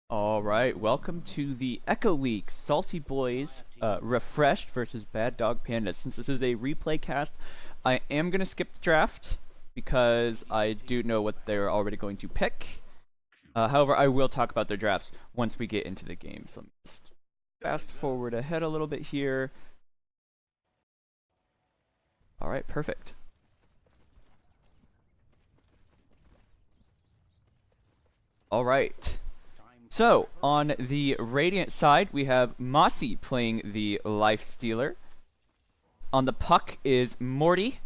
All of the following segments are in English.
All right, welcome to the Echo Week Salty Boys Refreshed versus Bad Dog Panda. Since this is a replay cast, I am going to skip the draft because I do know what they're already going to pick. However, I will talk about their drafts once we get into the game. So let me just fast forward ahead a little bit here. All right, perfect. All right. So, on the Radiant side, we have Mossy playing the Life Stealer. On the puck is Morty.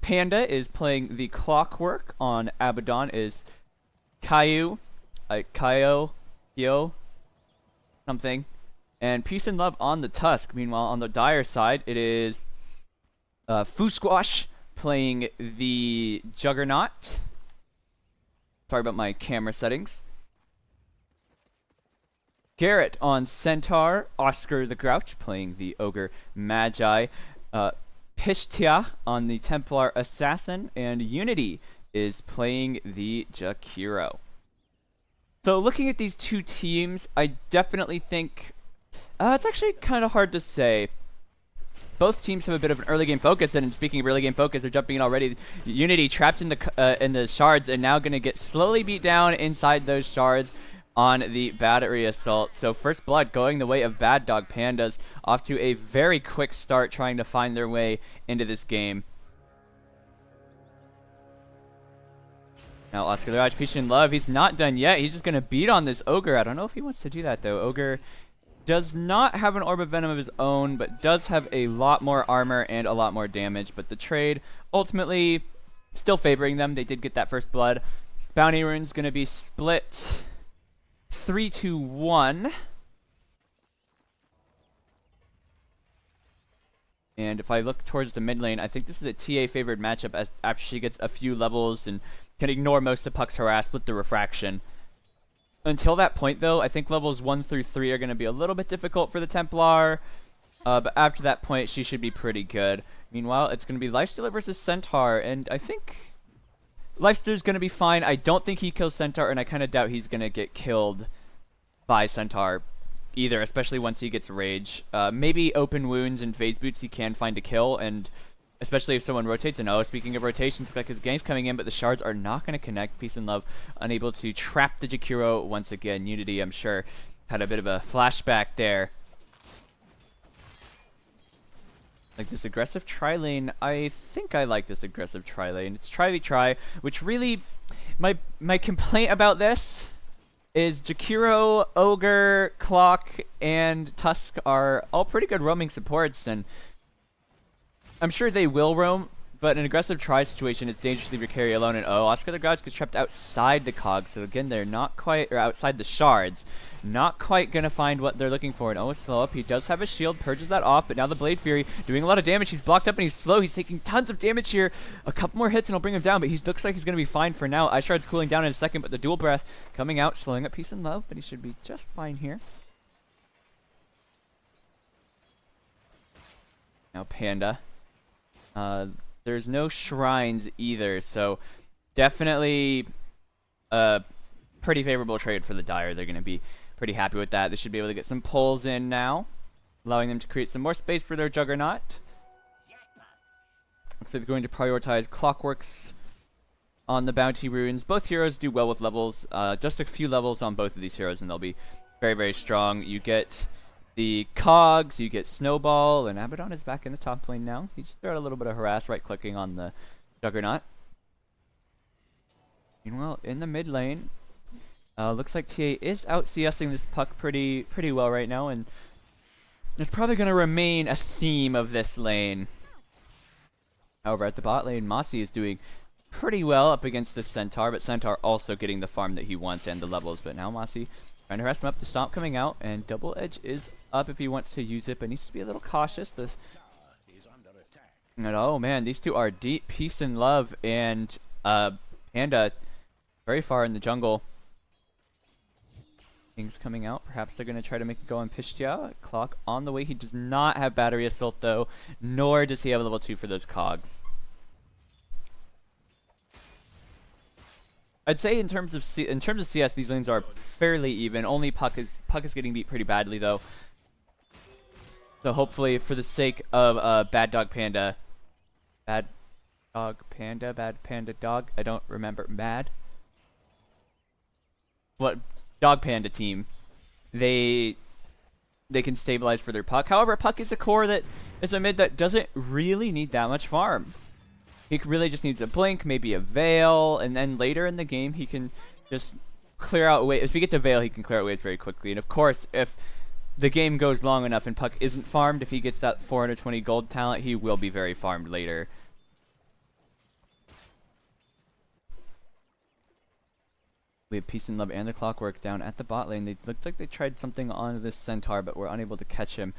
Panda is playing the Clockwork. On Abaddon is Caillou, Yo, something. And Peace and Love on the Tusk. Meanwhile, on the Dire side, it is Foosquash playing the Juggernaut. Sorry about my camera settings. Garrett on Centaur, Oscar the Grouch playing the Ogre Magi, Pishtia on the Templar Assassin, and Unity is playing the Jakiro. So looking at these two teams, I definitely think it's actually kind of hard to say. Both teams have a bit of an early game focus, and speaking of early game focus, they're jumping in already. Unity trapped in the shards and now going to get slowly beat down inside those shards on the battery assault. So first blood going the way of Bad Dog Pandas, off to a very quick start trying to find their way into this game. Now Oscar the Grouch, Peach and Love, he's not done yet. He's just going to beat on this Ogre. I don't know if he wants to do that though. Ogre does not have an Orb of Venom of his own, but does have a lot more armor and a lot more damage. But the trade ultimately still favoring them. They did get that first blood. Bounty Rune's going to be split 3-1. And if I look towards the mid lane, I think this is a TA favored matchup as after she gets a few levels and can ignore most of Puck's harass with the refraction. Until that point though, I think levels 1 through 3 are going to be a little bit difficult for the Templar. But after that point, she should be pretty good. Meanwhile, it's going to be Lifestealer versus Centaur, and I think Lifestealer's going to be fine. I don't think he kills Centaur, and I kind of doubt he's going to get killed by Centaur either, especially once he gets Rage. Maybe Open Wounds and Phase Boots he can find a kill, and especially if someone rotates. And oh, speaking of rotations, looks like his gang's coming in, but the shards are not going to connect. Peace and Love unable to trap the Jakiro once again. Unity, I'm sure, had a bit of a flashback there. Like this aggressive tri-lane, I think I like this aggressive tri-lane. It's try-v-try, which really, my complaint about this is Jakiro, Ogre, Clock, and Tusk are all pretty good roaming supports, and I'm sure they will roam, but in an aggressive try situation, it's dangerous to leave your carry alone. And oh, Oscar the Grouch gets trapped outside the cog, so again, they're not quite, or outside the shards, not quite gonna find what they're looking for. And oh, slow up. He does have a shield, purges that off, but now the Blade Fury doing a lot of damage. He's blocked up and he's slow. He's taking tons of damage here. A couple more hits and he'll bring him down, but he looks like he's gonna be fine for now. Ice Shard's cooling down in a second, but the Dual Breath coming out, slowing up Peace and Love, but he should be just fine here. Now Panda. There's no shrines either, so definitely a pretty favorable trade for the Dire. They're going to be pretty happy with that. They should be able to get some pulls in now, allowing them to create some more space for their Juggernaut. Looks like they're going to prioritize Clockworks on the Bounty Runes. Both heroes do well with levels, just a few levels on both of these heroes, and they'll be very, very strong. You get the Cogs, you get Snowball, and Abaddon is back in the top lane now. He just threw out a little bit of harass, right-clicking on the Juggernaut. Meanwhile, in the mid lane, looks like TA is out CSing this Puck pretty well right now, and it's probably going to remain a theme of this lane. However, at the bot lane, Mossy is doing pretty well up against this Centaur, but Centaur also getting the farm that he wants and the levels. But now Mossy trying to harass him up, the Stomp coming out, and Double Edge is up if he wants to use it, but needs to be a little cautious. And oh man, these two are deep. Peace and Love and Panda very far in the jungle. Things coming out. Perhaps they're going to try to make it go on Pishtia. Clock on the way. He does not have Battery Assault though, nor does he have a level 2 for those Cogs. I'd say in terms of CS, these lanes are fairly even. Only Puck is getting beat pretty badly though. So hopefully, for the sake of Bad Dog Panda, Bad Panda Dog. I don't remember. What Dog Panda team? They can stabilize for their Puck. However, Puck is a core that is a mid that doesn't really need that much farm. He really just needs a blink, maybe a veil, and then later in the game he can just clear out waves. If he gets a veil, he can clear out waves very quickly. And of course, if the game goes long enough and Puck isn't farmed, if he gets that 420 gold talent, he will be very farmed later. We have Peace and Love and the Clockwork down at the bot lane. They looked like they tried something on this Centaur, but were unable to catch him.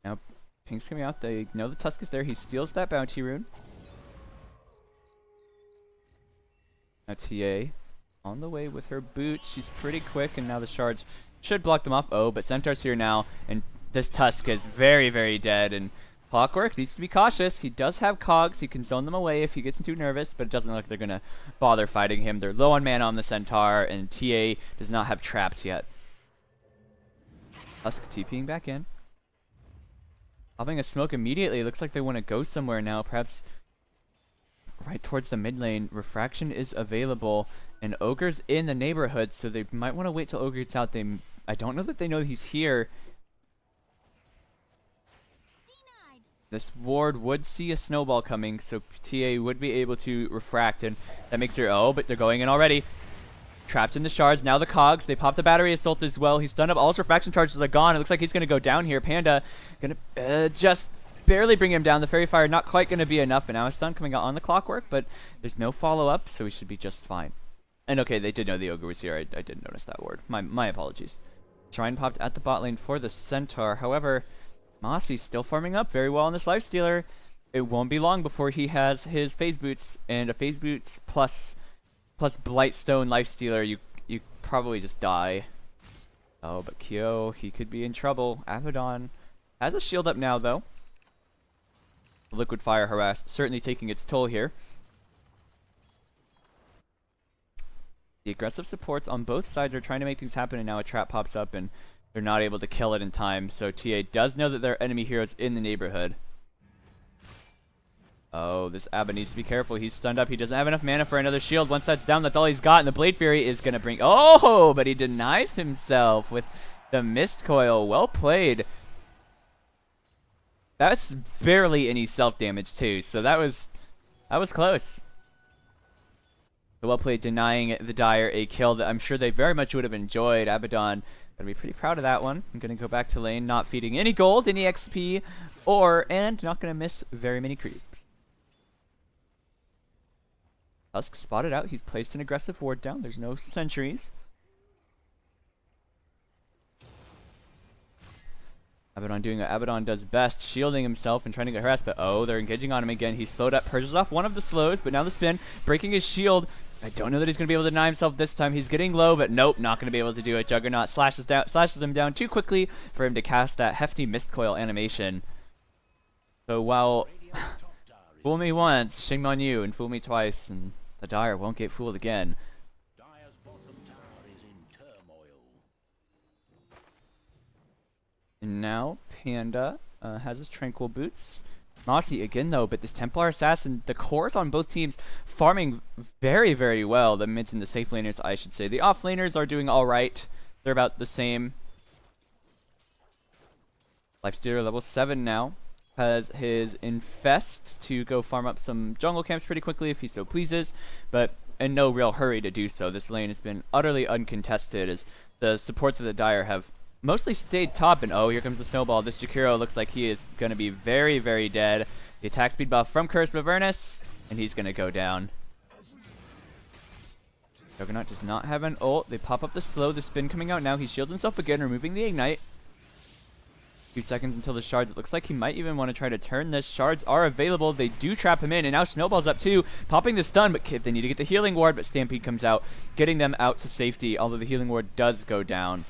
Now, Pink's coming out. They know the Tusk is there. He steals that bounty rune. Now TA on the way with her boots. She's pretty quick, and now the shards should block them off. Oh, but Centaur's here now, and this Tusk is very, very dead, and Clockwork needs to be cautious. He does have cogs. He can zone them away if he gets too nervous, but it doesn't look like they're going to bother fighting him. They're low on mana on the Centaur, and TA does not have traps yet. Tusk TPing back in. Popping a smoke immediately. Looks like they want to go somewhere now, perhaps right towards the mid lane. Refraction is available, and Ogre's in the neighborhood, so they might want to wait till Ogre gets out. I don't know that they know he's here. This ward would see a snowball coming, so TA would be able to refract, and that makes her... Oh, but they're going in already. Trapped in the shards. Now the cogs. They pop the battery assault as well. He's stunned up. All his refraction charges are gone. It looks like he's going to go down here. Panda going to just barely bring him down. The Fairy Fire not quite going to be enough, and now a stun coming out on the Clockwork, but there's no follow-up, so we should be just fine. And okay, they did know the Ogre was here. I didn't notice that ward. My apologies. Shrine popped at the bot lane for the Centaur. However, Mossy's still farming up very well on this Lifestealer. It won't be long before he has his Phase Boots, and a Phase Boots plus Blightstone Lifestealer, you probably just die. Oh, but Kyo, he could be in trouble. Abaddon has a shield up now, though. Liquid Fire Harass certainly taking its toll here. The aggressive supports on both sides are trying to make things happen, and now a trap pops up, and they're not able to kill it in time, so TA does know that there are enemy heroes in the neighborhood. Oh, this Abba needs to be careful. He's stunned up. He doesn't have enough mana for another shield. Once that's down, that's all he's got, and the Blade Fury is going to bring... Oh, but he denies himself with the Mist Coil. Well played. That's barely any self-damage, too, so that was close. So well played, denying the Dire a kill that I'm sure they very much would have enjoyed. Abaddon gonna be pretty proud of that one. I'm gonna go back to lane, not feeding any gold, any XP, and not gonna miss very many creeps. Tusk spotted out. He's placed an aggressive ward down. There's no sentries. Abaddon doing what Abaddon does best, shielding himself and trying to get harassed, but oh, they're engaging on him again. He's slowed up, purges off one of the slows, but now the spin, breaking his shield. I don't know that he's going to be able to deny himself this time. He's getting low, but nope, not going to be able to do it. Juggernaut slashes him down too quickly for him to cast that hefty Mist Coil animation. So while fool me once, shame on you, and fool me twice, and the Dire won't get fooled again. And now Panda has his Tranquil Boots. Mossy again though, but this Templar Assassin, the cores on both teams farming very, very well. The mids and the safe laners, I should say. The off laners are doing alright. They're about the same. Lifestealer level 7 now. Has his Infest to go farm up some jungle camps pretty quickly if he so pleases, but in no real hurry to do so. This lane has been utterly uncontested as the supports of the Dire have mostly stayed top, and oh, here comes the snowball. This Jakiro looks like he is going to be very, very dead. The attack speed buff from Curse of Avernus, and he's going to go down. Juggernaut does not have an ult. They pop up the slow, the spin coming out now. He shields himself again, removing the ignite. 2 seconds until the shards. It looks like he might even want to try to turn this. Shards are available. They do trap him in, and now Snowball's up too, popping the stun, but they need to get the healing ward, but Stampede comes out, getting them out to safety, although the healing ward does go down.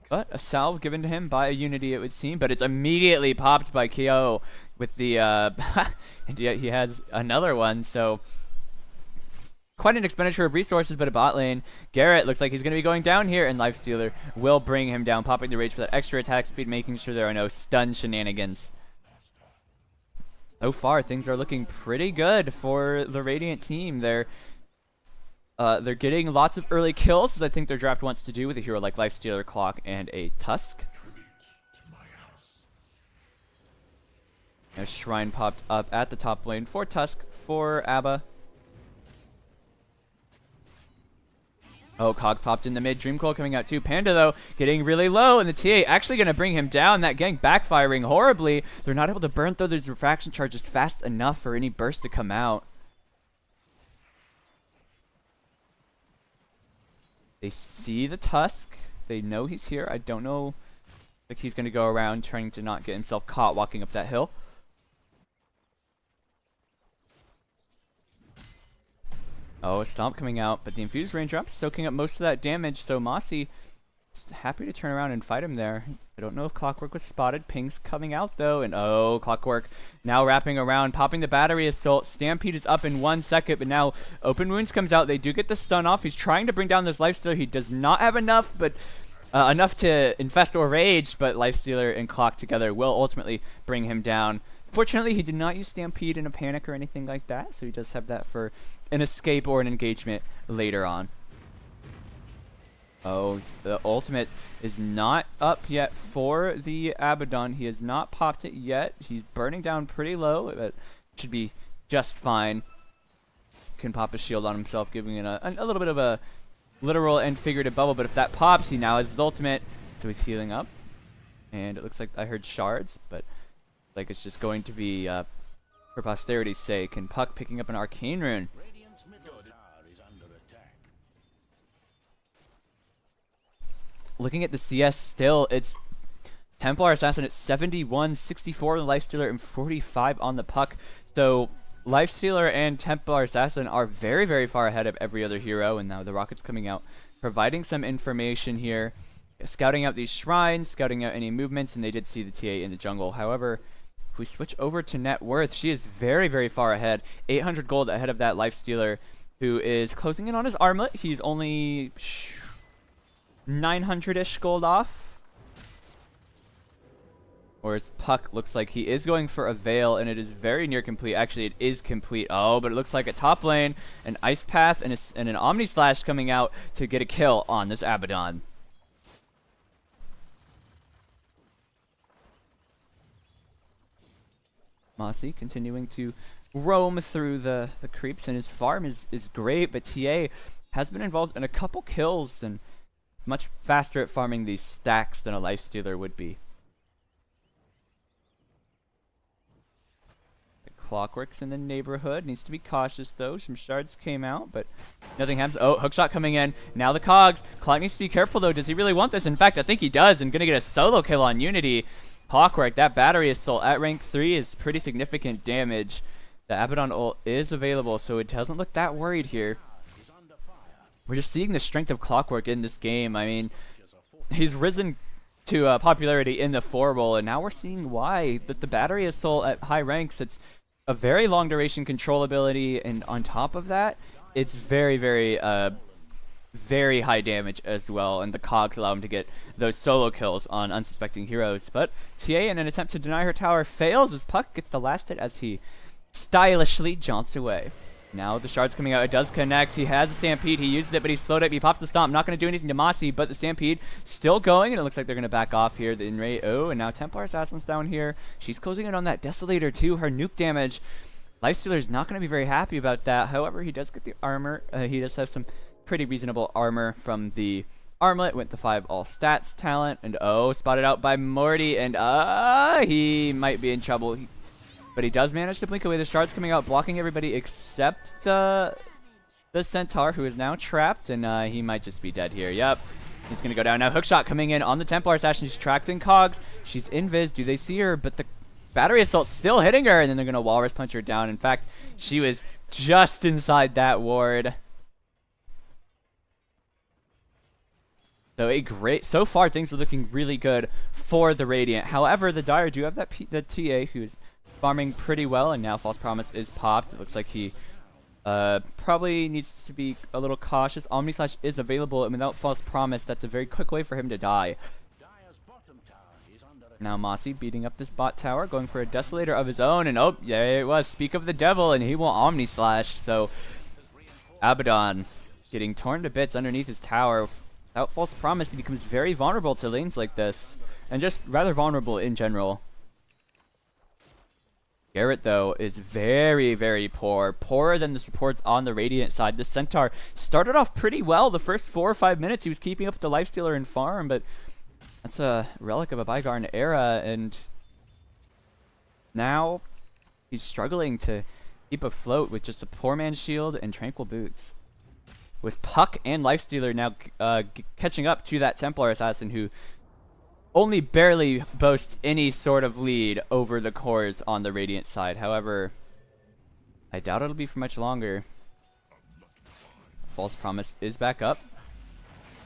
But a salve given to him by a Unity, it would seem, but it's immediately popped by Kyo with the, and yet he has another one, so quite an expenditure of resources, but a bot lane. Garrett looks like he's going to be going down here, and Lifestealer will bring him down, popping the rage for that extra attack speed, making sure there are no stun shenanigans. So far, things are looking pretty good for the Radiant team. They're getting lots of early kills, as I think their draft wants to do with a hero like Lifestealer, Clock, and a Tusk. A Shrine popped up at the top lane for Tusk, for Abba. Oh, Cogs popped in the mid. Dreamcoil coming out too. Panda, though, getting really low, and the TA actually going to bring him down. That gang backfiring horribly. They're not able to burn through those refraction charges fast enough for any burst to come out. They see the Tusk. They know he's here. I don't know if he's going to go around trying to not get himself caught walking up that hill. Oh, a Stomp coming out, but the Infused Raindrop's soaking up most of that damage, so Mossy is happy to turn around and fight him there. I don't know if Clockwork was spotted. Ping's coming out, though, and oh, Clockwork now wrapping around, popping the Battery Assault. Stampede is up in 1 second, but now Open Wounds comes out. They do get the stun off. He's trying to bring down this Lifestealer. He does not have enough, but enough to infest or rage, but Lifestealer and Clock together will ultimately bring him down. Fortunately, he did not use Stampede in a panic or anything like that, so he does have that for an escape or an engagement later on. Oh, the ultimate is not up yet for the Abaddon. He has not popped it yet. He's burning down pretty low, but should be just fine. Can pop a shield on himself, giving it a little bit of a literal and figurative bubble, but if that pops, he now has his ultimate, so he's healing up. And it looks like I heard shards, but like it's just going to be for posterity's sake, and Puck picking up an Arcane Rune. Looking at the CS still, it's Templar Assassin at 71, 64 on the Lifestealer, and 45 on the Puck. So Lifestealer and Templar Assassin are very, very far ahead of every other hero, and now the Rocket's coming out, providing some information here, scouting out these shrines, scouting out any movements, and they did see the TA in the jungle. However, if we switch over to net worth, she is very, very far ahead. 800 gold ahead of that Lifestealer, who is closing in on his armlet. He's only 900-ish gold off. Whereas Puck looks like he is going for a Veil, and it is very near complete. Actually, it is complete. Oh, but it looks like a top lane, an Ice Path, and an Omni Slash coming out to get a kill on this Abaddon. Mossy continuing to roam through the creeps, and his farm is great, but TA has been involved in a couple kills and much faster at farming these stacks than a Lifestealer would be. The Clockwork's in the neighborhood, needs to be cautious though. Some shards came out, but nothing happens. Oh, hookshot coming in. Now the Cogs. Clock needs to be careful though. Does he really want this? In fact, I think he does, and gonna get a solo kill on Unity. Clockwork, that Battery Assault at rank 3 is pretty significant damage. The Abaddon ult is available, so it doesn't look that worried here. We're just seeing the strength of Clockwork in this game. I mean, he's risen to popularity in the 4 role, and now we're seeing why. But the Battery Assault at high ranks, it's a very long duration control ability, and on top of that, it's very, very high damage as well, and the Cogs allow him to get those solo kills on unsuspecting heroes. But TA, in an attempt to deny her tower, fails as Puck gets the last hit as he stylishly jaunts away. Now the shard's coming out. It does connect. He has a Stampede. He uses it, but he's slowed up. He pops the Stomp. Not going to do anything to Mossy, but the Stampede still going, and it looks like they're going to back off here. The in-ray. Oh, and now Templar Assassin's down here. She's closing in on that Desolator too. Her nuke damage. Lifestealer's not going to be very happy about that. However, he does get the armor. He does have some pretty reasonable armor from the armlet with the 5 all stats talent, and oh, spotted out by Morty, and he might be in trouble. But he does manage to blink away. The shards coming out, blocking everybody except the Centaur, who is now trapped, and he might just be dead here. Yep, he's gonna go down now. Hookshot coming in on the Templar Assassin. She's tracked in Cogs. She's invis. Do they see her? But the Battery Assault still hitting her, and then they're gonna Walrus punch her down. In fact, she was just inside that ward. So so far things are looking really good for the Radiant. However, the Dire do have the TA who's farming pretty well, and now False Promise is popped. It looks like he Probably needs to be a little cautious. Omni Slash is available, and without False Promise, that's a very quick way for him to die. Now Mossy beating up this bot tower, going for a Desolator of his own, and oh, yeah, it was. Speak of the devil, and he will Omni Slash, so Abaddon getting torn to bits underneath his tower. Without False Promise, he becomes very vulnerable to lanes like this, and just rather vulnerable in general. Garrett, though, is very, very poor. Poorer than the supports on the Radiant side. The Centaur started off pretty well. The first 4 or 5 minutes, he was keeping up with the Lifestealer and farm, but that's a relic of a bygone era, and now he's struggling to keep afloat with just a poor man's shield and tranquil boots. With Puck and Lifestealer now catching up to that Templar Assassin, who only barely boasts any sort of lead over the cores on the Radiant side. However, I doubt it'll be for much longer. False Promise is back up.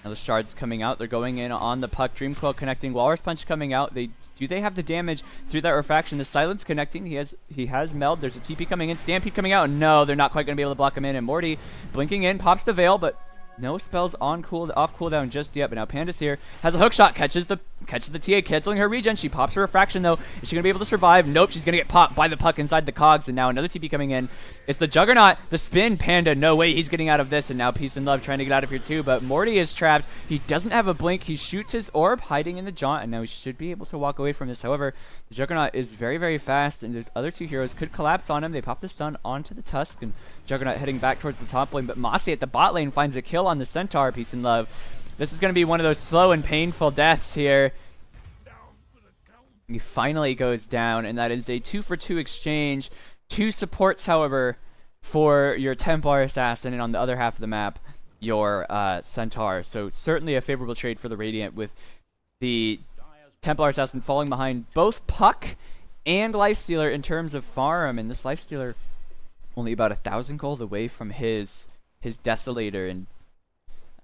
Now the shards coming out. They're going in on the Puck. Dreamcoil connecting. Walrus Punch coming out. Do they have the damage through that refraction? The Silence connecting. He has Meld. There's a TP coming in. Stampede coming out. No, they're not quite going to be able to block him in. And Morty blinking in. Pops the Veil, but no spells off cooldown just yet. But now Panda's here. Has a hook shot. Catches the TA, canceling her regen. She pops her refraction though. Is she going to be able to survive? Nope. She's going to get popped by the Puck inside the cogs. And now another TP coming in. It's the Juggernaut. The spin. Panda. No way he's getting out of this. And now Peace and Love trying to get out of here too. But Morty is trapped. He doesn't have a blink. He shoots his orb, hiding in the jaunt. And now he should be able to walk away from this. However, the Juggernaut is very, very fast. And there's other two heroes could collapse on him. They pop the stun onto the Tusk. And Juggernaut heading back towards the top lane. But Mossy at the bot lane finds a kill on the Centaur. Peace and Love. This is going to be one of those slow and painful deaths here. He finally goes down, and that is a 2-for-2 exchange. 2 supports, however, for your Templar Assassin, and on the other half of the map, your Centaur. So certainly a favorable trade for the Radiant, with the Templar Assassin falling behind both Puck and Lifestealer in terms of farm, and this Lifestealer only about 1,000 gold away from his Desolator, and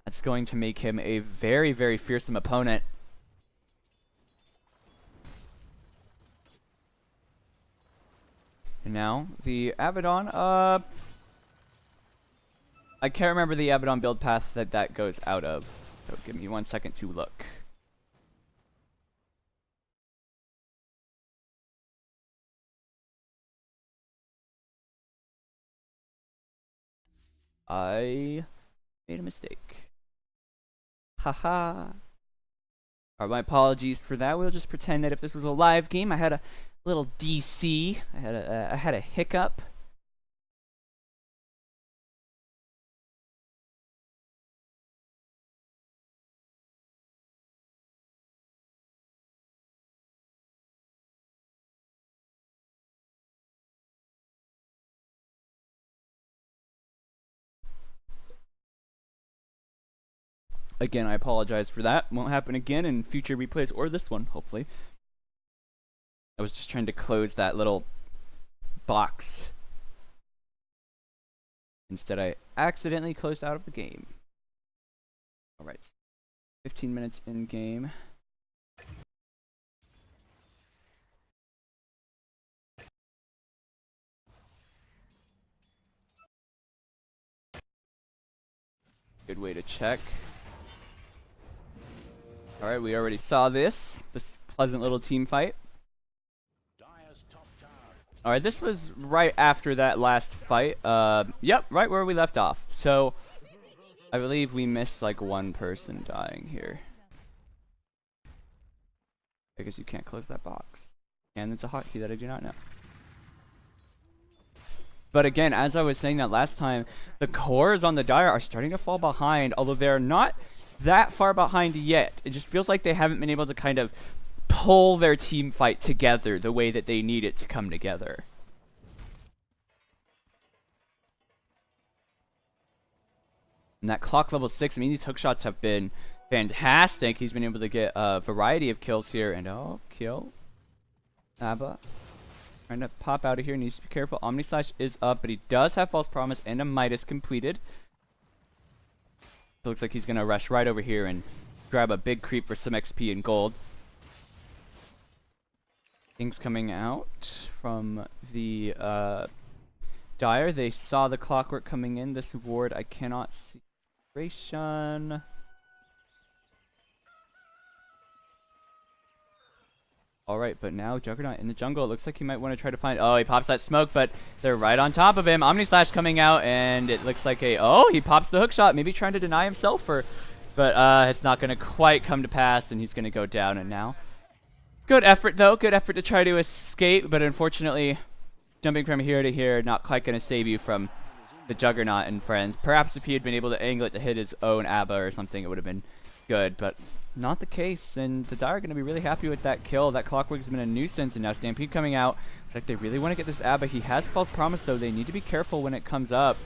that's going to make him a very, very fearsome opponent. And now, the Abaddon, I can't remember the Abaddon build path that goes out of. So give me 1 second to look. I made a mistake. Haha. Alright, my apologies for that. We'll just pretend that if this was a live game, I had a little DC. I had a hiccup. Again, I apologize for that. Won't happen again in future replays, or this one, hopefully. I was just trying to close that little box. Instead, I accidentally closed out of the game. Alright. 15 minutes in game. Good way to check. Alright, we already saw this pleasant little team fight. Alright, this was right after that last fight. Yep, right where we left off. So, I believe we missed like one person dying here. I guess you can't close that box. And it's a hotkey that I do not know. But again, as I was saying that last time, the cores on the Dire are starting to fall behind, although they're not that far behind yet. It just feels like they haven't been able to kind of pull their team fight together the way that they need it to come together. And that clock level 6, I mean, these hookshots have been fantastic. He's been able to get a variety of kills here. And oh, kill. Abba. Trying to pop out of here. Needs to be careful. Omni Slash is up, but he does have False Promise and a Midas completed. It looks like he's going to rush right over here and grab a big creep for some XP and gold. King's coming out from the Dire. They saw the clockwork coming in. This ward I cannot see. Ration. Alright, but now Juggernaut in the jungle. It looks like he might want to try to find... Oh, he pops that smoke, but they're right on top of him. Omni Slash coming out, and it looks like a... Oh, he pops the hook shot. Maybe trying to deny himself, but it's not going to quite come to pass, and he's going to go down. And now... Good effort, though. Good effort to try to escape, but unfortunately, jumping from here to here, not quite going to save you from the Juggernaut and friends. Perhaps if he had been able to angle it to hit his own ABBA or something, it would have been good, but... Not the case, and the Dire are going to be really happy with that kill. That Clockwork's been a nuisance, and now Stampede coming out. Looks like they really want to get this ABBA. He has False Promise, though. They need to be careful when it comes up.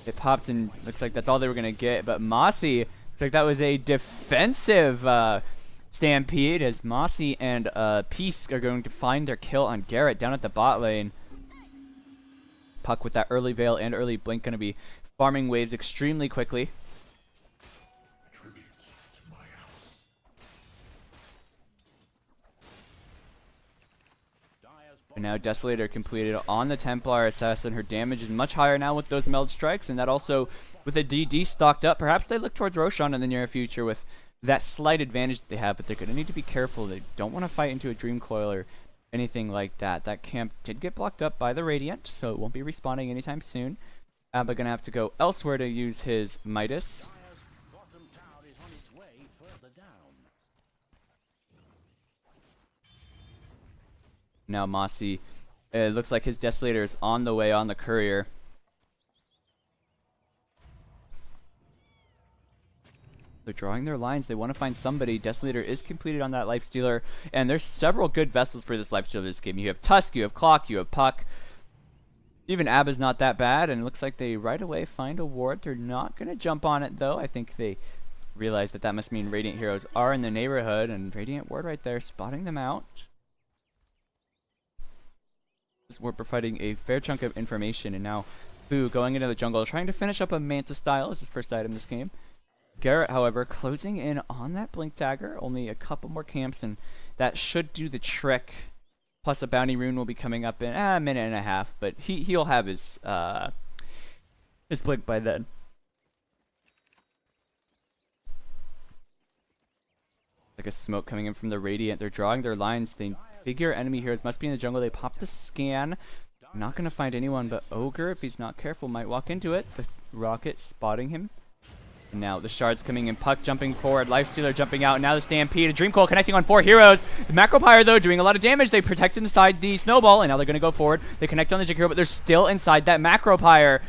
It pops, and looks like that's all they were going to get. But Mossy, looks like that was a defensive Stampede, as Mossy and Peace are going to find their kill on Garrett down at the bot lane. Puck with that early Veil and early Blink going to be farming waves extremely quickly. And now Desolator completed on the Templar Assassin. Her damage is much higher now with those meld strikes, and that also with a DD stocked up. Perhaps they look towards Roshan in the near future with that slight advantage that they have, but they're going to need to be careful. They don't want to fight into a Dream Coil or anything like that. That camp did get blocked up by the Radiant, so it won't be respawning anytime soon. Abba going to have to go elsewhere to use his Midas. Now Mossy, it looks like his Desolator is on the way on the Courier. They're drawing their lines. They want to find somebody. Desolator is completed on that Lifestealer, and there's several good vessels for this Lifestealer this game. You have Tusk, you have Clock, you have Puck. Even Abba's not that bad, and it looks like they right away find a ward. They're not going to jump on it, though. I think they realize that that must mean Radiant heroes are in the neighborhood, and Radiant ward right there, spotting them out. We're providing a fair chunk of information, and now Boo going into the jungle, trying to finish up a Manta style as his first item this game. Garrett, however, closing in on that Blink Dagger. Only a couple more camps, and that should do the trick. Plus a Bounty Rune will be coming up in a minute and a half, but he'll have his Blink by then. Like a smoke coming in from the Radiant. They're drawing their lines. They figure enemy heroes must be in the jungle. They pop the scan. Not going to find anyone, but Ogre, if he's not careful, might walk into it. The Rocket spotting him. And now the Shards coming in. Puck jumping forward. Lifestealer jumping out. And now the Stampede. A Dream Coil connecting on 4 heroes. The Macropyre, though, doing a lot of damage. They protect inside the Snowball, and now they're going to go forward. They connect on the Jig hero, but they're still inside that Macropyre.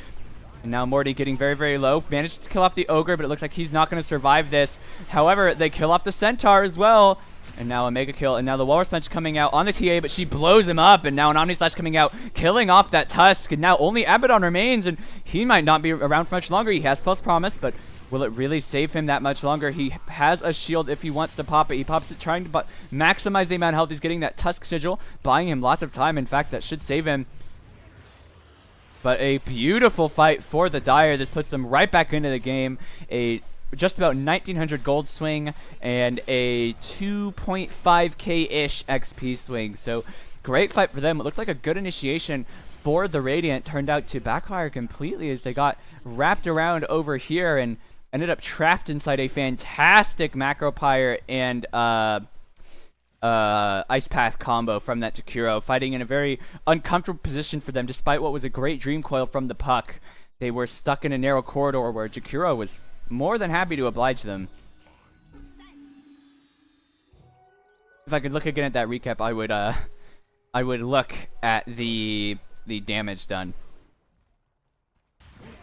And now Morty getting very, very low. Managed to kill off the Ogre, but it looks like he's not going to survive this. However, they kill off the Centaur as well. And now a mega kill. And now the Walrus Punch coming out on the TA, but she blows him up. And now an Omni Slash coming out, killing off that Tusk. And now only Abaddon remains, and he might not be around for much longer. He has False Promise, but will it really save him that much longer? He has a shield if he wants to pop it. He pops it, trying to maximize the amount of health. He's getting that Tusk sigil, buying him lots of time. In fact, that should save him. But a beautiful fight for the Dire. This puts them right back into the game. A just about 1900 gold swing and a 2.5k-ish XP swing. So great fight for them. It looked like a good initiation for the Radiant. Turned out to backfire completely as they got wrapped around over here and ended up trapped inside a fantastic Macropyre and Ice Path combo from that Jakiro, fighting in a very uncomfortable position for them despite what was a great Dream Coil from the Puck. They were stuck in a narrow corridor where Jakiro was more than happy to oblige them. If I could look again at that recap, I would look at the damage done.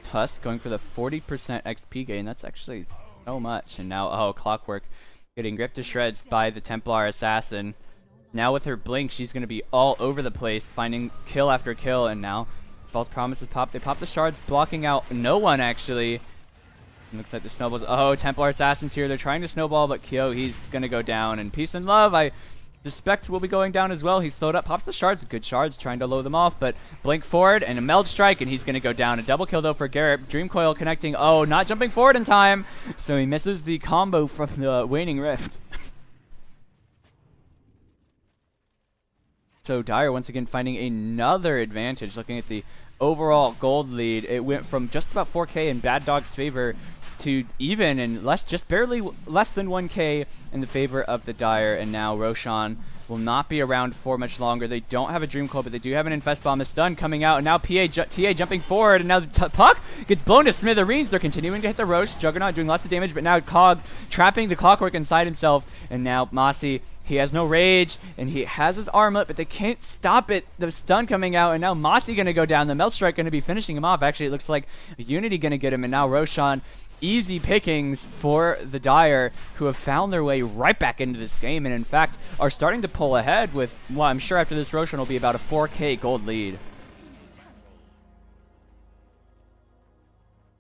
Tusk going for the 40% XP gain. That's actually so much. And now, oh, Clockwork getting ripped to shreds by the Templar Assassin. Now with her Blink, she's going to be all over the place, finding kill after kill. And now False Promises pop. They pop the Shards, blocking out no one, actually. Looks like the Snowballs. Oh, Templar Assassins here. They're trying to snowball, but Kyo, he's going to go down. And Peace and Love, I suspect, will be going down as well. He's slowed up. Pops the Shards. Good Shards, trying to load them off. But Blink forward and a Meld Strike, and he's going to go down. A double kill, though, for Garrett. Dream Coil connecting. Oh, not jumping forward in time. So he misses the combo from the Waning Rift. So Dire once again finding another advantage. Looking at the overall gold lead. It went from just about 4K in Bad Dog's favor to even and just barely less than 1K in the favor of the Dire, and now Roshan will not be around for much longer. They don't have a Dream Coil, but they do have an Infest Bomb. A stun coming out, and now TA jumping forward, and now the Puck gets blown to smithereens. They're continuing to hit the Roche. Juggernaut doing lots of damage, but now Cogs trapping the Clockwork inside himself, and now Mossy, he has no rage, and he has his armlet, but they can't stop it. The stun coming out, and now Mossy going to go down. The Melt Strike going to be finishing him off. Actually, it looks like Unity going to get him, and now Roshan, easy pickings for the Dire, who have found their way right back into this game, and in fact are starting to pull ahead with, well, I'm sure after this Roshan will be about a 4K gold lead.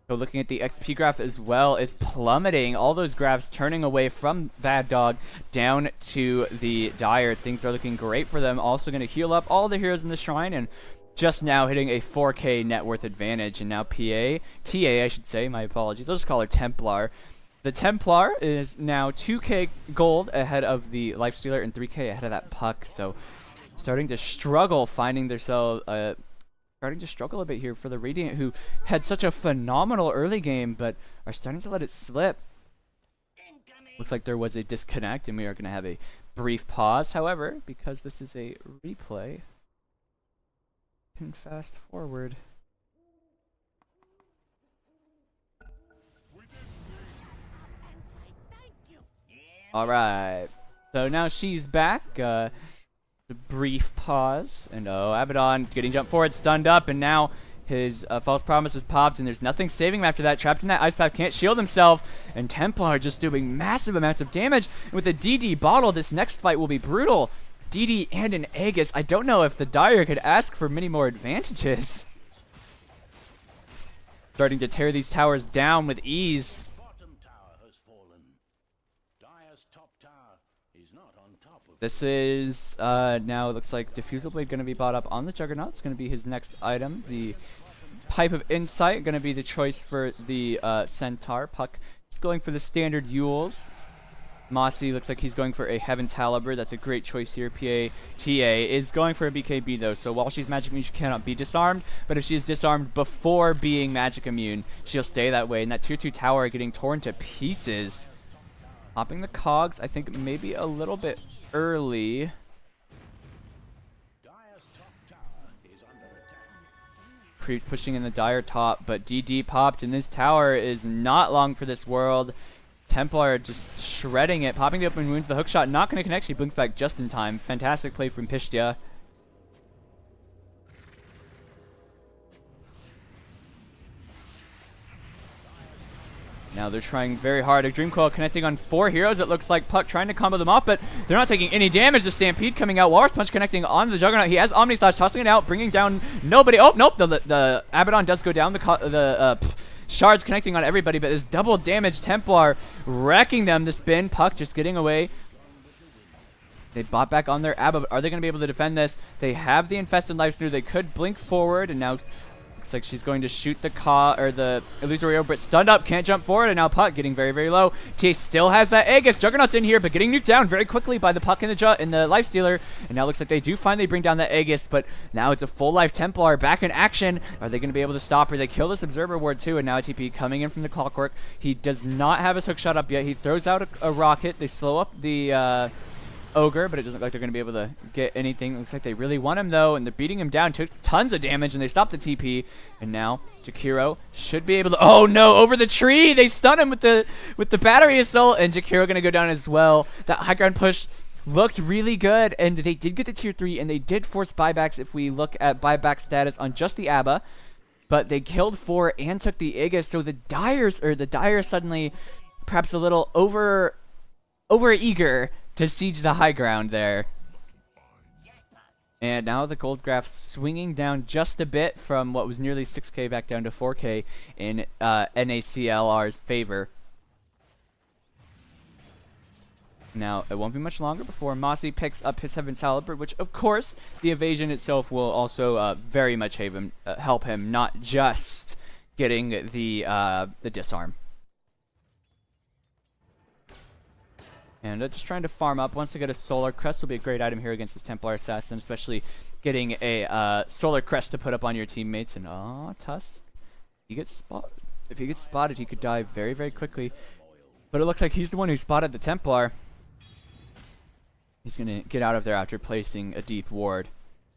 So looking at the XP graph as well, it's plummeting. All those graphs turning away from Bad Dog down to the Dire. Things are looking great for them. Also going to heal up all the heroes in the shrine, and just now hitting a 4K net worth advantage. And now TA, I should say, my apologies. I'll just call her Templar. The Templar is now 2K gold ahead of the Lifestealer and 3K ahead of that Puck. So starting to struggle finding themselves, starting to struggle a bit here for the Radiant, who had such a phenomenal early game, but are starting to let it slip. Looks like there was a disconnect, and we are going to have a brief pause. However, because this is a replay, can fast forward. Alright, so now she's back. A brief pause, and Abaddon getting jumped forward, stunned up, and now his false promise is popped, and there's nothing saving him after that. Trapped in that ice path, can't shield himself, and Templar just doing massive amounts of damage. And with the DD bottle, this next fight will be brutal. DD and an Aegis. I don't know if the Dire could ask for many more advantages. Starting to tear these towers down with ease. This is, now it looks like Diffusal Blade going to be bought up on the Juggernaut. It's going to be his next item. The Pipe of Insight going to be the choice for the Centaur. Puck is going for the standard Yules. Mossy looks like he's going for a Heaven's Halberd. That's a great choice here. TA is going for a BKB though, so while she's magic immune, she cannot be disarmed, but if she is disarmed before being magic immune, she'll stay that way, and that tier 2 tower getting torn to pieces. Hopping the Cogs, I think maybe a little bit early. Creeps pushing in the Dire top, but DD popped, and this tower is not long for this world. Templar just shredding it, popping the open wounds. The hook shot not going to connect. She blinks back just in time. Fantastic play from Pistia. Now they're trying very hard. A Dream Coil connecting on 4 heroes. It looks like Puck trying to combo them off, but they're not taking any damage. The Stampede coming out. Walrus Punch connecting on the Juggernaut. He has Omni Slash, tossing it out, bringing down nobody. Oh, nope. The Abaddon does go down. The Shards connecting on everybody, but this double damage. Templar wrecking them. The spin. Puck just getting away. They bought back on their Abba, but are they going to be able to defend this? They have the Infested Lifestealer. They could blink forward, and now looks like she's going to shoot the Illusory Orb, but stunned up, can't jump forward, and now Puck getting very, very low. TA still has that Aegis. Juggernaut's in here, but getting nuked down very quickly by the Puck and the Lifestealer. And now looks like they do finally bring down the Aegis, but now it's a full life Templar back in action. Are they going to be able to stop her? They kill this Observer Ward too, and now a TP coming in from the Clockwork. He does not have his hook shot up yet. He throws out a rocket. They slow up the Ogre, but it doesn't look like they're going to be able to get anything. It looks like they really want him though, and they're beating him down. Took tons of damage, and they stopped the TP. And now Jakiro should be able to. Oh no! Over the tree, they stun him with the battery assault, and Jakiro going to go down as well. That high ground push looked really good, and they did get the tier 3, and they did force buybacks. If we look at buyback status on just the Abba, but they killed 4 and took the Aegis. So the Dire suddenly perhaps a little over eager to siege the high ground there. And now the gold graph swinging down just a bit from what was nearly 6K back down to 4K in NACLR's favor. Now, it won't be much longer before Mossy picks up his Heaven's Halberd, which, of course, the evasion itself will also very much help him, not just getting the disarm. And just trying to farm up. Wants to get a Solar Crest will be a great item here against this Templar Assassin, especially getting a solar crest to put up on your teammates. And Tusk, he gets spotted. If he gets spotted, he could die very, very quickly. But it looks like he's the one who spotted the Templar. He's going to get out of there after placing a deep ward,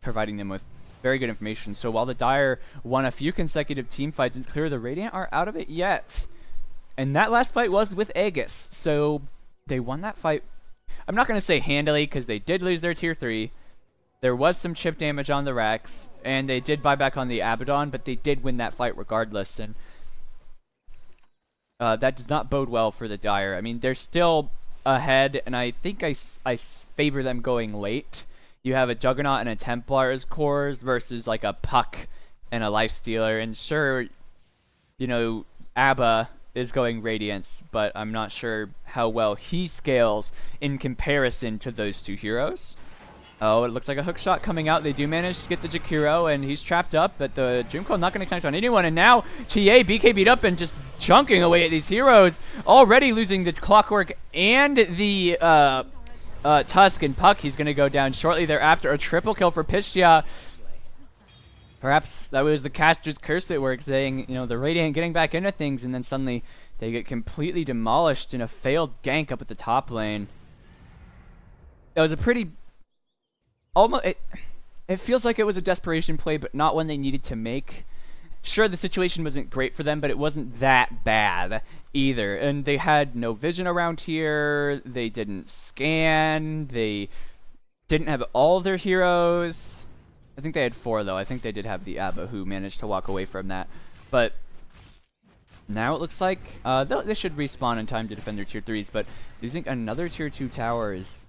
providing them with very good information. So while the Dire won a few consecutive team fights, it's clear the Radiant are out of it yet. And that last fight was with Aegis. So they won that fight. I'm not going to say handily because they did lose their tier 3. There was some chip damage on the Rex, and they did buy back on the Abaddon, but they did win that fight regardless. And that does not bode well for the Dire. I mean, they're still ahead, and I think I favor them going late. You have a Juggernaut and a Templar as cores versus like a Puck and a Lifestealer. And sure, you know, Abba is going Radiance, but I'm not sure how well he scales in comparison to those two heroes. Oh, it looks like a hook shot coming out. They do manage to get the Jakiro, and he's trapped up, but the Junko not going to connect on anyone. And now TA, BK beat up and just chunking away at these heroes, already losing the Clockwork and the Tusk and Puck. He's going to go down shortly thereafter. A triple kill for Pistia. Perhaps that was the caster's curse at work, saying, you know, the Radiant getting back into things, and then suddenly they get completely demolished in a failed gank up at the top lane. It was a pretty... It feels like it was a desperation play, but not one they needed to make. Sure, the situation wasn't great for them, but it wasn't that bad either. And they had no vision around here. They didn't scan. They didn't have all their heroes. I think they had 4, though. I think they did have the Abba who managed to walk away from that. But now it looks like they should respawn in time to defend their tier 3s, but losing another tier 2 tower is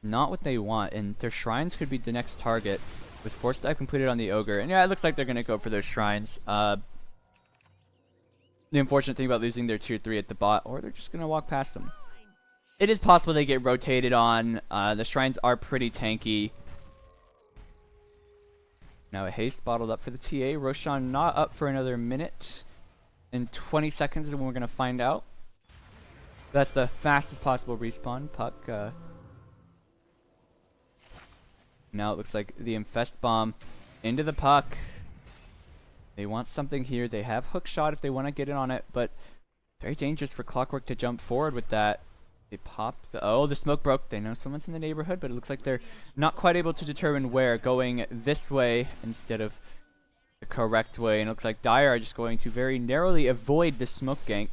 not what they want, and their shrines could be the next target with force dive completed on the Ogre. And yeah, it looks like they're going to go for those shrines. The unfortunate thing about losing their tier 3 at the bot, or they're just going to walk past them. It is possible they get rotated on. The shrines are pretty tanky. Now a haste bottled up for the TA. Roshan not up for another minute. In 20 seconds is when we're going to find out. That's the fastest possible respawn. Puck, now it looks like the Infest Bomb into the Puck. They want something here. They have Hook Shot if they want to get in on it, but very dangerous for Clockwork to jump forward with that. They pop the... Oh, the smoke broke. They know someone's in the neighborhood, but it looks like they're not quite able to determine where. Going this way instead of the correct way. And it looks like Dire are just going to very narrowly avoid the smoke gank.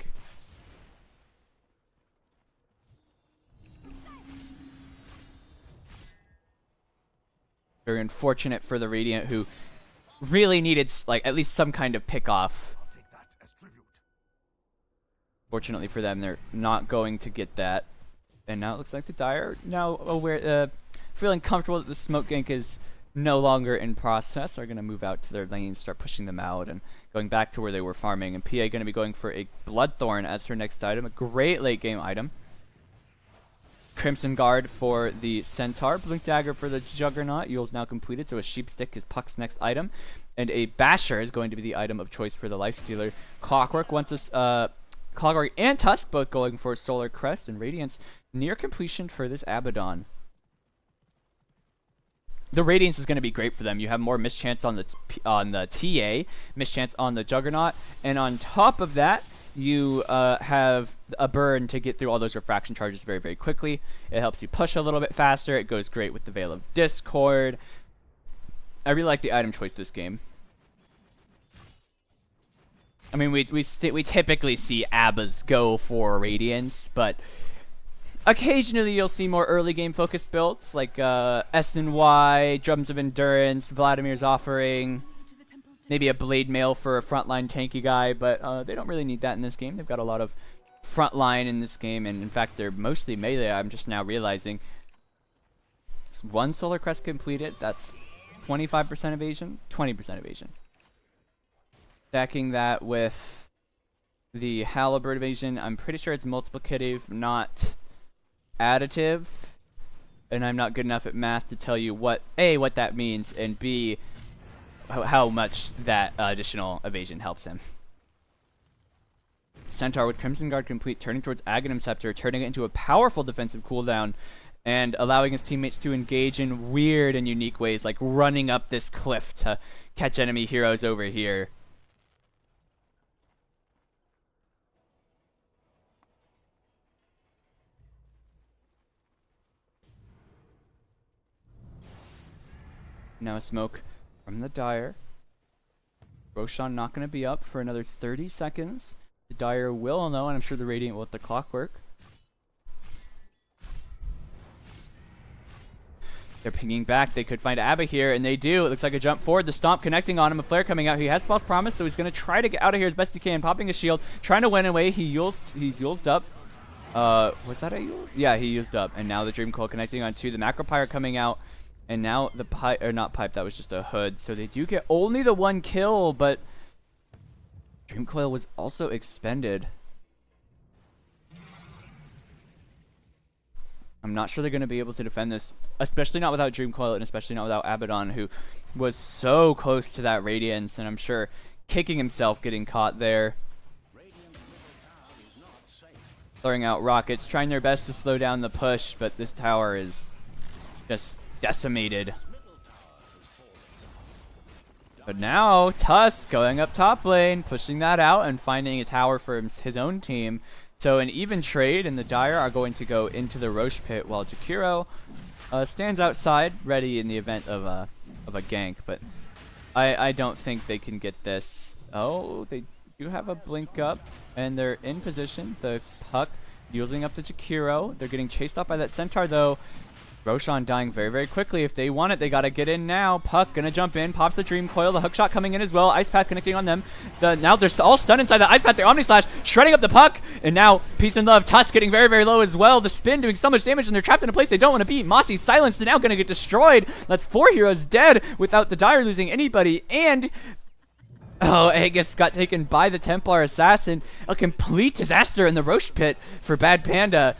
Very unfortunate for the Radiant, who really needed like at least some kind of pick off. Fortunately for them, they're not going to get that. And now it looks like the Dire now aware, feeling comfortable that the smoke gank is no longer in process, are going to move out to their lanes, start pushing them out, and going back to where they were farming. And PA going to be going for a Bloodthorn as her next item, a great late game item. Crimson Guard for the Centaur, Blink Dagger for the Juggernaut. Yule's now completed, so a Sheep Stick is Puck's next item. And a Basher is going to be the item of choice for the Lifestealer. Clockwork wants us, Clockwork and Tusk both going for Solar Crest, and Radiance near completion for this Abaddon. The Radiance is going to be great for them. You have more mischance on the TA, mischance on the Juggernaut, and on top of that, you have a burn to get through all those refraction charges very, very quickly. It helps you push a little bit faster. It goes great with the Veil of Discord. I really like the item choice this game. I mean, we typically see Abbas go for Radiance, but occasionally you'll see more early game focused builds like S&Y, Drums of Endurance, Vladimir's Offering, maybe a Blade Mail for a frontline tanky guy, but they don't really need that in this game. They've got a lot of frontline in this game, and in fact they're mostly melee. I'm just now realizing. One Solar Crest completed, that's 25% evasion, 20% evasion. Stacking that with the Halberd evasion, I'm pretty sure it's multiplicative, not additive. And I'm not good enough at math to tell you what that means, and B, how much that additional evasion helps him. Centaur with Crimson Guard complete, turning towards Aghanim Scepter, turning it into a powerful defensive cooldown. and allowing his teammates to engage in weird and unique ways, like running up this cliff to catch enemy heroes over here. Now a smoke from the Dire. Roshan not going to be up for another 30 seconds. The Dire will know, and I'm sure the Radiant will let the clock work. They're pinging back. They could find Abba here, and they do. It looks like a jump forward. The stomp connecting on him. A flare coming out. He has false promise, so he's going to try to get out of here as best he can. Popping a shield, trying to win away. He's used up. Was that a use? Yeah, he used up. And now the Dream Coil connecting on two. The Macro Pyre coming out. And now the pipe, or not pipe, that was just a hood. So they do get only the one kill, but Dream Coil was also expended. I'm not sure they're going to be able to defend this, especially not without Dream Coil and especially not without Abaddon, who was so close to that Radiance, and I'm sure kicking himself getting caught there. Throwing out rockets, trying their best to slow down the push, but this tower is just decimated. But now Tusk going up top lane, pushing that out and finding a tower for his own team. So an even trade, and the Dire are going to go into the Roche pit while Jakiro stands outside, ready in the event of a gank. But I don't think they can get this. Oh, they do have a blink up, and they're in position. The Puck using up the Jakiro. They're getting chased off by that Centaur though. Roshan dying very, very quickly. If they want it, they gotta get in now. Puck gonna jump in, pops the Dream Coil, the hookshot coming in as well. Ice Path connecting on them. Now they're all stunned inside the Ice Path. They're Omni Slash, shredding up the Puck. And now Peace and Love, Tusk getting very, very low as well. The spin doing so much damage, and they're trapped in a place they don't want to be. Mossy's silenced and now gonna get destroyed. That's 4 heroes dead without the Dire losing anybody. And oh, Aegis got taken by the Templar Assassin. A complete disaster in the Roche pit for Bad Panda.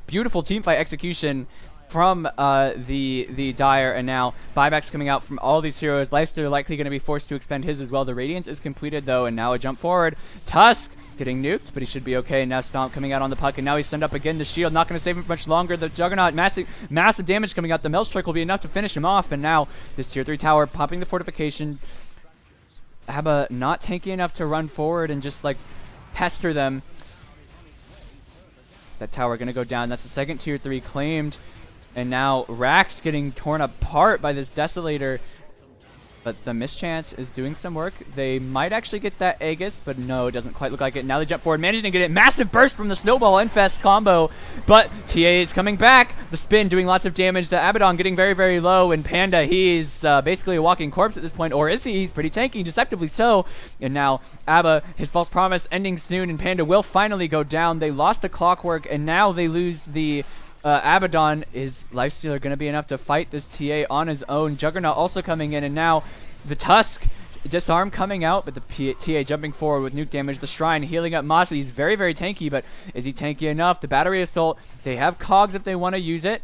Beautiful teamfight execution from the Dire, and now buybacks coming out from all these heroes. Leicester likely going to be forced to expend his as well. The Radiance is completed though, and now a jump forward. Tusk getting nuked, but he should be okay. Now Stomp coming out on the Puck, and now he's sent up again. The shield not going to save him for much longer. The Juggernaut, massive damage coming out. The Maelstrom will be enough to finish him off, and now this tier 3 tower popping the fortification. Abba not tanky enough to run forward and just like pester them. That tower going to go down. That's the second tier 3 claimed. And now Rax getting torn apart by this Desolator. But the Mischance is doing some work. They might actually get that Aegis, but no, it doesn't quite look like it. Now they jump forward, managing to get it. Massive burst from the Snowball Infest combo. But TA is coming back. The spin doing lots of damage. The Abaddon getting very, very low. And Panda, he's basically a walking corpse at this point. Or is he? He's pretty tanky, deceptively so. And now Abba, his false promise ending soon. And Panda will finally go down. They lost the Clockwork, and now they lose the Abaddon. Is Lifestealer going to be enough to fight this TA on his own? Juggernaut also coming in, and now the Tusk disarm coming out, but the TA jumping forward with nuke damage. The Shrine healing up Mossy. He's very, very tanky, but is he tanky enough? The Battery Assault, they have cogs if they want to use it.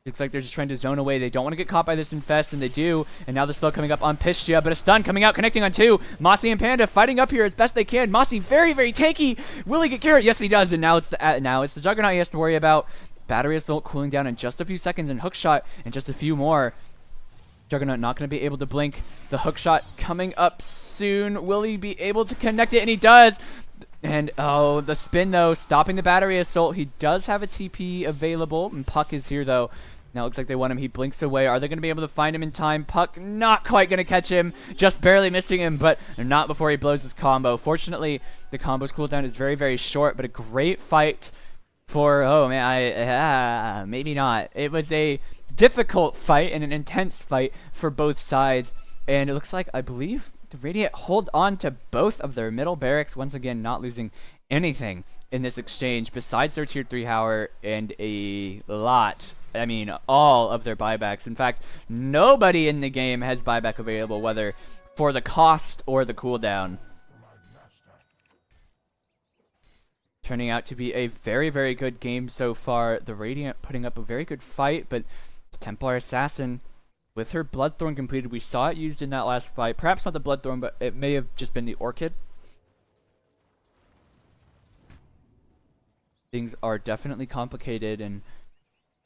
Looks like they're just trying to zone away. They don't want to get caught by this Infest, and they do. And now the slow coming up on Pistia, but a stun coming out, connecting on two. Mossy and Panda fighting up here as best they can. Mossy very, very tanky. Will he get carried? Yes, he does. And now it's the Juggernaut he has to worry about. Battery Assault cooling down in just a few seconds, and Hookshot in just a few more. Juggernaut not going to be able to blink. The Hookshot coming up soon. Will he be able to connect it? And he does. And oh, the spin though, stopping the Battery Assault. He does have a TP available, and Puck is here though. Now it looks like they want him. He blinks away. Are they going to be able to find him in time? Puck not quite going to catch him. Just barely missing him, but not before he blows his combo. Fortunately, the combo's cooldown is very, very short, but a great fight for, oh man, maybe not. It was a difficult fight and an intense fight for both sides. And it looks like, I believe, the Radiant hold on to both of their middle barracks. Once again, not losing anything in this exchange besides their tier 3 tower and a lot, I mean, all of their buybacks. In fact, nobody in the game has buyback available, whether for the cost or the cooldown. Turning out to be a very, very good game so far. The Radiant putting up a very good fight, but Templar Assassin with her Bloodthorn completed. We saw it used in that last fight. Perhaps not the Bloodthorn, but it may have just been the Orchid. Things are definitely complicated, and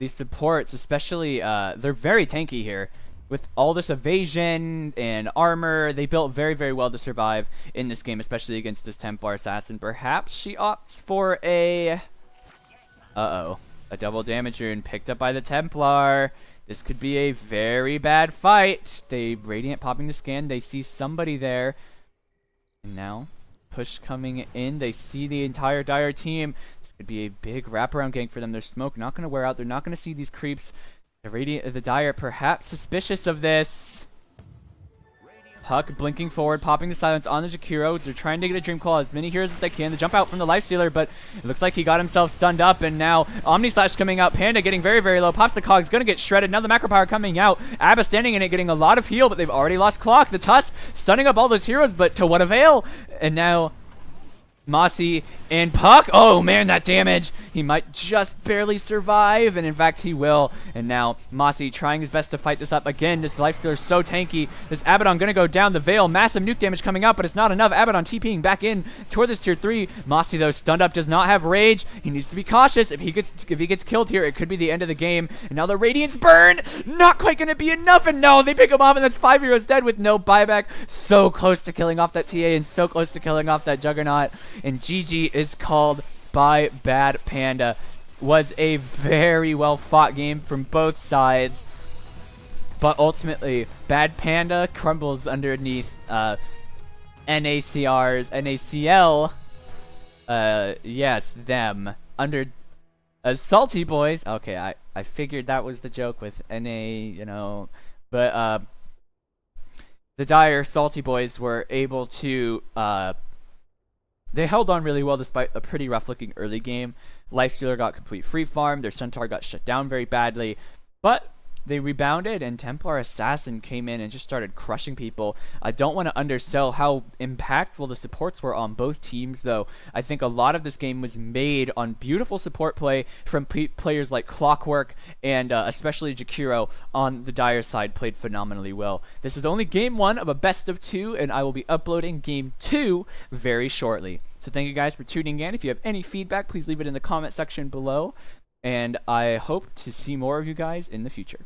these supports, especially, they're very tanky here. With all this evasion and armor, they built very, very well to survive in this game, especially against this Templar assassin. Perhaps she opts for a... Uh-oh. A double damage rune picked up by the Templar. This could be a very bad fight. They Radiant popping the scan. They see somebody there. And now, push coming in. They see the entire Dire team. This could be a big wraparound gank for them. Their smoke not going to wear out. They're not going to see these creeps. The Dire perhaps suspicious of this. Puck blinking forward, popping the silence on the Jakiro. They're trying to get a Dream Claw as many heroes as they can. They jump out from the Lifestealer, but it looks like he got himself stunned up, and now Omni Slash coming out. Panda getting very, very low. Pops the Cogs, gonna get shredded. Now the Macro Power coming out. Abba standing in it, getting a lot of heal, but they've already lost Clock. The Tusk stunning up all those heroes, but to what avail? And now Mossy and Puck. Oh man, that damage. He might just barely survive, and in fact he will. And now Mossy trying his best to fight this up. Again, this Lifestealer is so tanky. This Abaddon gonna go down the Veil. Massive nuke damage coming out, but it's not enough. Abaddon TPing back in toward this tier 3. Mossy though stunned up, does not have rage. He needs to be cautious. If he gets killed here, it could be the end of the game. And now the Radiance burn, not quite gonna be enough. And no, they pick him off, and that's 5 heroes dead with no buyback. So close to killing off that TA and so close to killing off that Juggernaut. And GG is called by Bad Panda. Was a very well fought game from both sides, but ultimately Bad Panda crumbles underneath NACL. Yes, them under Salty Boys. Okay, I figured that was the joke with NA, you know, but the Dire Salty Boys were able to they held on really well despite a pretty rough-looking early game. Lifestealer got complete free farm. Their Centaur got shut down very badly. But they rebounded, and Templar Assassin came in and just started crushing people. I don't want to undersell how impactful the supports were on both teams, though. I think a lot of this game was made on beautiful support play from players like Clockwork, and especially Jakiro on the Dire side played phenomenally well. This is only game 1 of a best of 2, and I will be uploading game 2 very shortly. So thank you guys for tuning in. If you have any feedback, please leave it in the comment section below, and I hope to see more of you guys in the future.